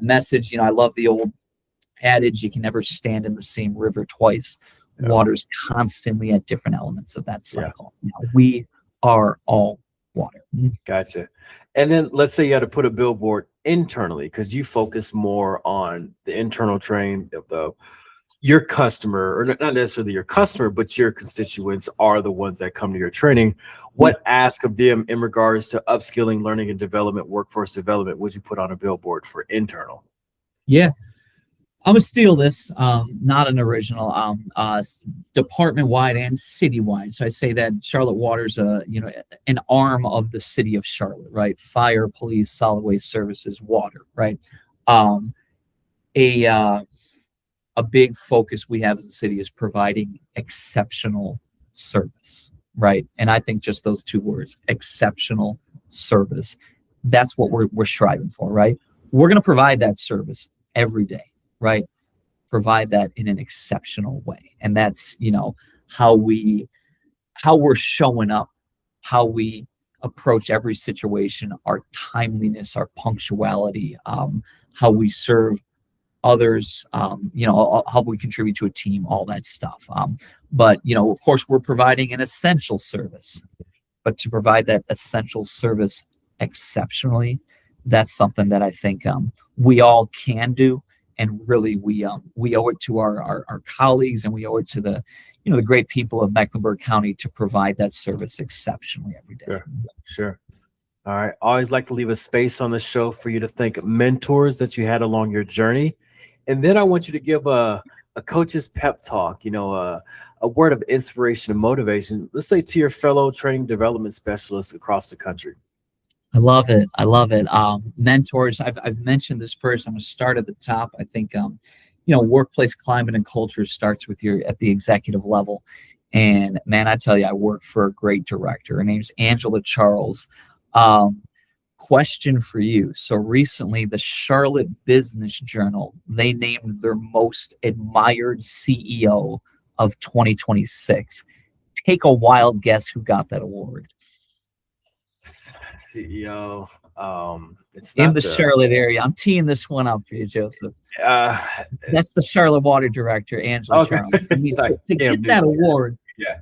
message, I love the old adage, you can never stand in the same river twice. Yeah. Water's constantly at different elements of that cycle. Yeah. We are all water. Gotcha. And then let's say you had to put a billboard internally, because you focus more on the internal training of your customer, or not necessarily your customer, but your constituents are the ones that come to your training. What ask of them in regards to upskilling, learning and development, workforce development would you put on a billboard for internal? Yeah. I'm gonna steal this, not an original, department-wide and city-wide. So I say that Charlotte Water's an arm of the city of Charlotte, right? Fire, police, solid waste services, water, right? A big focus we have as a city is providing exceptional service, right? And I think just those two words, exceptional service, that's what we're striving for, right? We're gonna provide that service every day. Right, provide that in an exceptional way, and that's how we're showing up, how we approach every situation, our timeliness, our punctuality, how we serve others, how we contribute to a team, all that stuff. But of course, we're providing an essential service, but to provide that essential service exceptionally, that's something that I think we all can do. And really, we owe it to our colleagues, and we owe it to the great people of Mecklenburg County to provide that service exceptionally every day. Sure. All right. I always like to leave a space on the show for you to thank mentors that you had along your journey, and then I want you to give a coach's pep talk. A word of inspiration and motivation. Let's say to your fellow training development specialists across the country. I love it. Mentors. I've mentioned this person. I'm going to start at the top. I think, workplace climate and culture starts with at the executive level. And man, I tell you, I work for a great director. Her name's Angela Charles. Question for you. So recently, the Charlotte Business Journal, they named their most admired CEO of 2026. Take a wild guess who got that award. CEO. It's in the Charlotte area. I'm teeing this one up for you, Joseph. That's the Charlotte Water Director, Angela Charles. I mean, to get that award,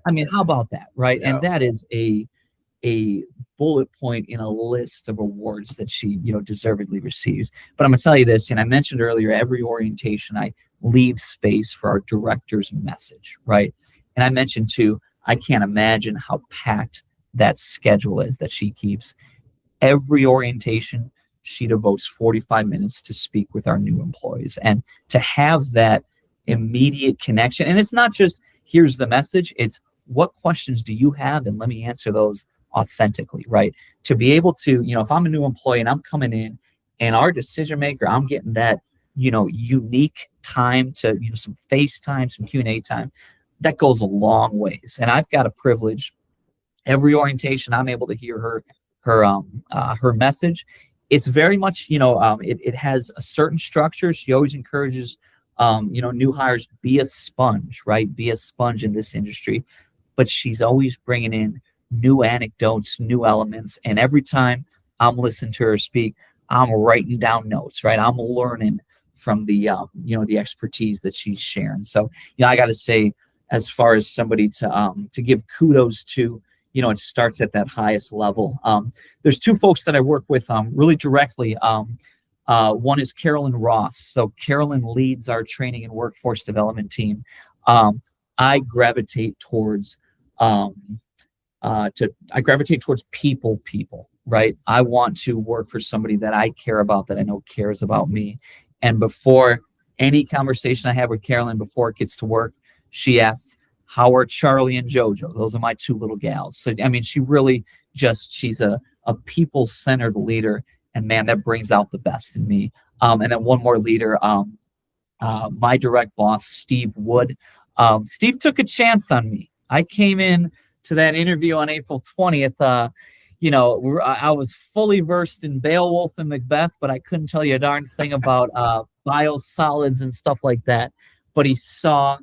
I mean, how about that, right? Yeah. And that is a bullet point in a list of awards that she, deservedly receives. But I'm gonna tell you this, and I mentioned earlier, every orientation I leave space for our director's message, right? And I mentioned too, I can't imagine how packed that schedule is that she keeps. Every orientation, she devotes 45 minutes to speak with our new employees. And to have that immediate connection. And it's not just here's the message, it's what questions do you have, and let me answer those authentically, right? To be able to, if I'm a new employee and I'm coming in and our decision maker, I'm getting that, unique time to, some FaceTime, some Q&A time, that goes a long ways. And I've got a privilege. Every orientation, I'm able to hear her message. It's very much, it has a certain structure. She always encourages, new hires, be a sponge, right? Be a sponge in this industry. But she's always bringing in new anecdotes, new elements. And every time I'm listening to her speak, I'm writing down notes, right? I'm learning from the expertise that she's sharing. So, I got to say, as far as somebody to give kudos to, it starts at that highest level. There's two folks that I work with really directly. One is Carolyn Ross. So Carolyn leads our training and workforce development team. I gravitate towards people, right? I want to work for somebody that I care about, that I know cares about me. And before any conversation I have with Carolyn, before it gets to work, she asks, how are Charlie and JoJo? Those are my two little gals. So, she really she's a people-centered leader, and man, that brings out the best in me. And then one more leader, my direct boss, Steve Wood. Steve took a chance on me. I came in to that interview on April 20th. I was fully versed in Beowulf and Macbeth, but I couldn't tell you a darn thing about biosolids and stuff like that. But he saw,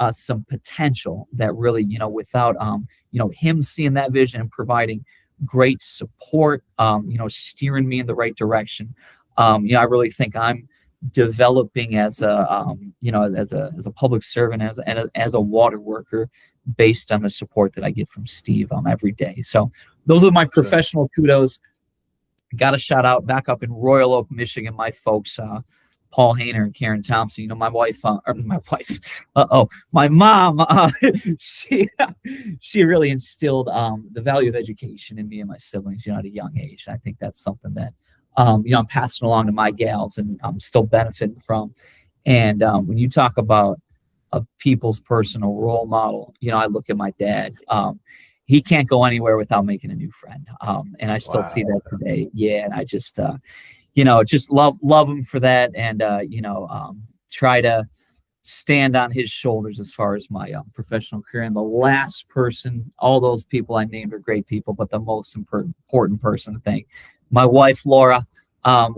some potential that really, without, him seeing that vision and providing great support, steering me in the right direction. I really think I'm developing as a, as a public servant, as a water worker, based on the support that I get from Steve every day. So those are my professional kudos. Got a shout out back up in Royal Oak, Michigan, my folks, Paul Hayner and Karen Thompson. My mom, she really instilled the value of education in me and my siblings, at a young age. And I think that's something that, I'm passing along to my gals, and I'm still benefiting from. And when you talk about a people's personal role model, I look at my dad. He can't go anywhere without making a new friend. And I still see that today. Yeah. And I just, just love him for that. And, try to stand on his shoulders as far as my professional career. And the last person, all those people I named are great people, but the most important person to thank, my wife, Laura.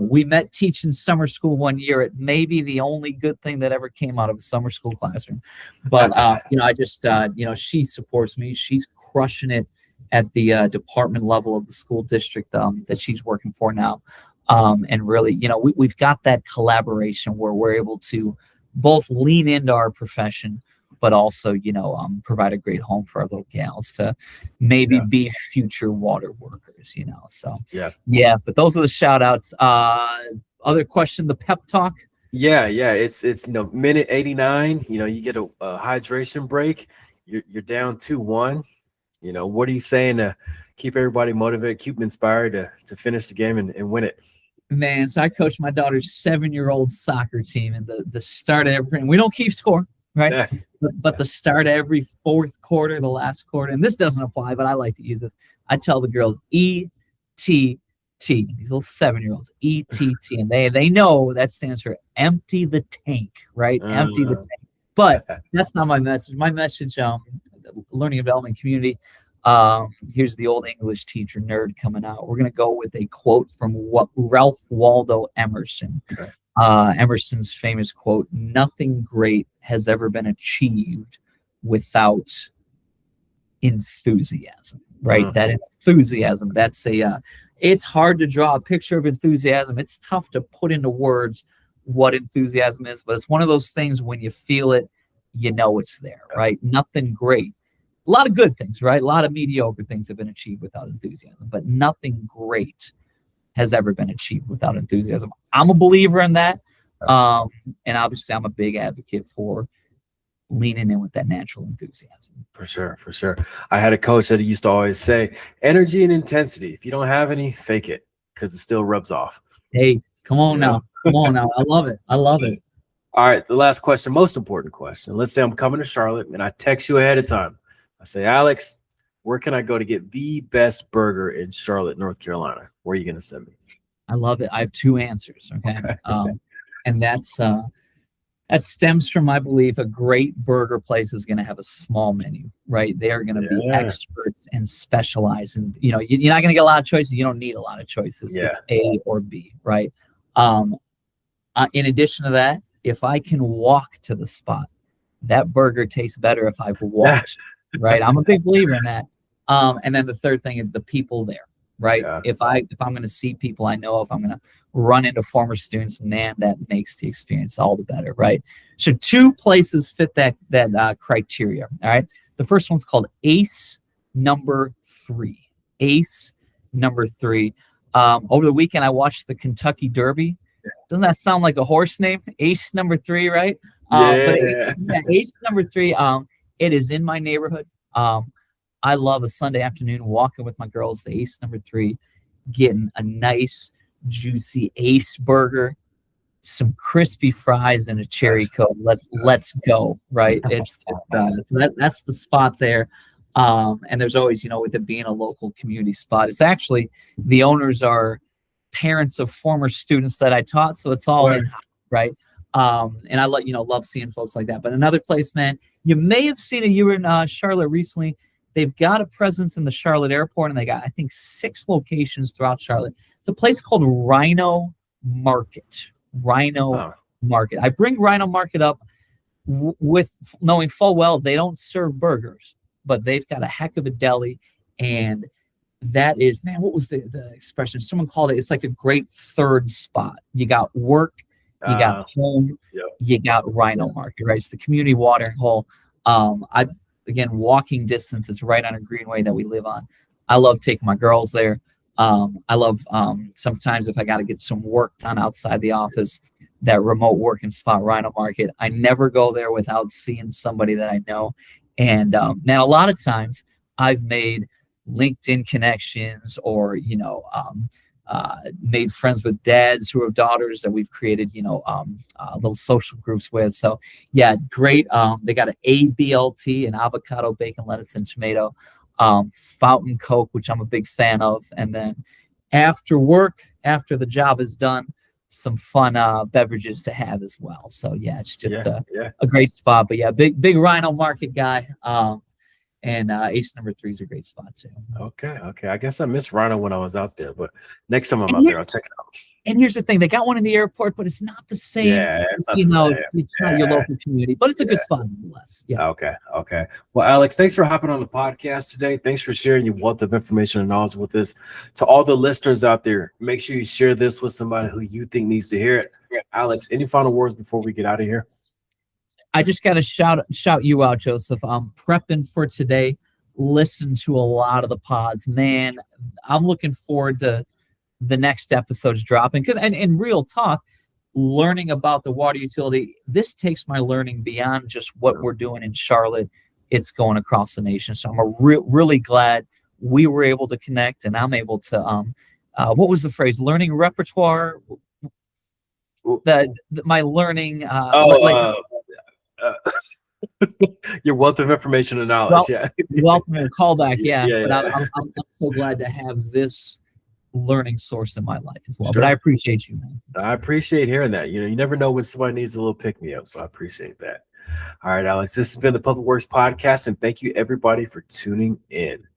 We met teaching summer school one year. It may be the only good thing that ever came out of a summer school classroom. But, I just, she supports me. She's crushing it at the department level of the school district that she's working for now. And really, we've got that collaboration where we're able to both lean into our profession, but also, provide a great home for our little gals to maybe be future water workers, So, yeah, but those are the shout outs. Other question, the pep talk. Yeah. It's minute 89, you get a hydration break. You're down 2-1. What are you saying to keep everybody motivated, keep them inspired to finish the game and win it? Man, so I coach my daughter's 7-year-old soccer team, and the start of every, and we don't keep score, right? Yeah. But the start of every fourth quarter, the last quarter, and this doesn't apply, but I like to use this. I tell the girls ETT, these little 7-year-olds, ETT, and they know that stands for empty the tank, right? Empty the tank. But that's not my message. My message, learning and development community. Here's the old English teacher nerd coming out. We're going to go with a quote from Ralph Waldo Emerson. Okay. Emerson's famous quote, "Nothing great has ever been achieved without enthusiasm," right? That enthusiasm, that's it's hard to draw a picture of enthusiasm. It's tough to put into words what enthusiasm is, but it's one of those things when you feel it, it's there, right? Nothing great. A lot of good things, right? A lot of mediocre things have been achieved without enthusiasm, but nothing great has ever been achieved without enthusiasm. I'm a believer in that. And obviously I'm a big advocate for leaning in with that natural enthusiasm. For sure. I had a coach that used to always say, energy and intensity. If you don't have any, fake it, because it still rubs off. Hey, come on now. I love it. All right, the last question, most important question. Let's say I'm coming to Charlotte and I text you ahead of time. I say, Alex, where can I go to get the best burger in Charlotte, North Carolina? Where are you going to send me? I love it. I have two answers. Okay. And that stems from my belief a great burger place is going to have a small menu, right? They are going to be experts and specialize. And, you're not going to get a lot of choices. You don't need a lot of choices. Yeah. It's A or B, right? In addition to that, if I can walk to the spot, that burger tastes better if I've walked, right? I'm a big believer in that. And then the third thing is the people there, right? Yeah. If I'm going to see people I know, if I'm going to run into former students, man, that makes the experience all the better, right? So two places fit that criteria. All right. The first one's called ACE number 3. ACE number 3. Over the weekend, I watched the Kentucky Derby. Doesn't that sound like a horse name? Ace number 3, right? But Ace number 3. It is in my neighborhood. I love a Sunday afternoon walking with my girls. The Ace number 3, getting a nice, juicy Ace burger, some crispy fries, and a cherry coke. Let's go, right? It's so that's the spot there. And there's always, with it being a local community spot, it's actually the owners are parents of former students that I taught, so it's all in, right? And I love seeing folks like that. But another place, man, you may have seen it. You were in Charlotte recently. They've got a presence in the Charlotte airport, and they got, I think, 6 locations throughout Charlotte. It's a place called Rhino Market. Market. I bring Rhino Market up with knowing full well they don't serve burgers, but they've got a heck of a deli, and that is, man, what was the expression? Someone called it, it's like a great third spot. You got work, you got home, you got Rhino Market, right? It's the community watering hole. Again, walking distance, it's right on a greenway that we live on. I love taking my girls there. I love sometimes if I got to get some work done outside the office, that remote working spot, Rhino Market. I never go there without seeing somebody that I know. And now a lot of times I've made LinkedIn connections or, made friends with dads who have daughters that we've created, little social groups with. So yeah, great. They got an ABLT, an avocado, bacon, lettuce, and tomato, fountain Coke, which I'm a big fan of. And then after work, after the job is done, some fun beverages to have as well. So yeah, it's just a great spot. But yeah, big Rhino Market guy. And Ace number 3 is a great spot too. Okay. I guess I missed Rhino when I was out there, but next time I'm out there, I'll check it out. And here's the thing: they got one in the airport, but it's not the same. Yeah, it's not your local community, but it's a good spot nonetheless. Yeah. Okay. Well, Alex, thanks for hopping on the podcast today. Thanks for sharing your wealth of information and knowledge with us. To all the listeners out there, make sure you share this with somebody who you think needs to hear it. Alex, any final words before we get out of here? I just got to shout you out, Joseph. I'm prepping for today. Listen to a lot of the pods, man. I'm looking forward to the next episodes dropping because, and in real talk, learning about the water utility. This takes my learning beyond just what we're doing in Charlotte. It's going across the nation. So I'm really glad we were able to connect, and I'm able to. What was the phrase? Learning repertoire. My learning. Your wealth of information and knowledge. Welcome and callback. But I'm so glad to have this learning source in my life as well. Sure. But I appreciate you, man. I appreciate hearing that. You never know when somebody needs a little pick me up. So I appreciate that. All right, Alex, this has been the Public Works Podcast, and thank you everybody for tuning in.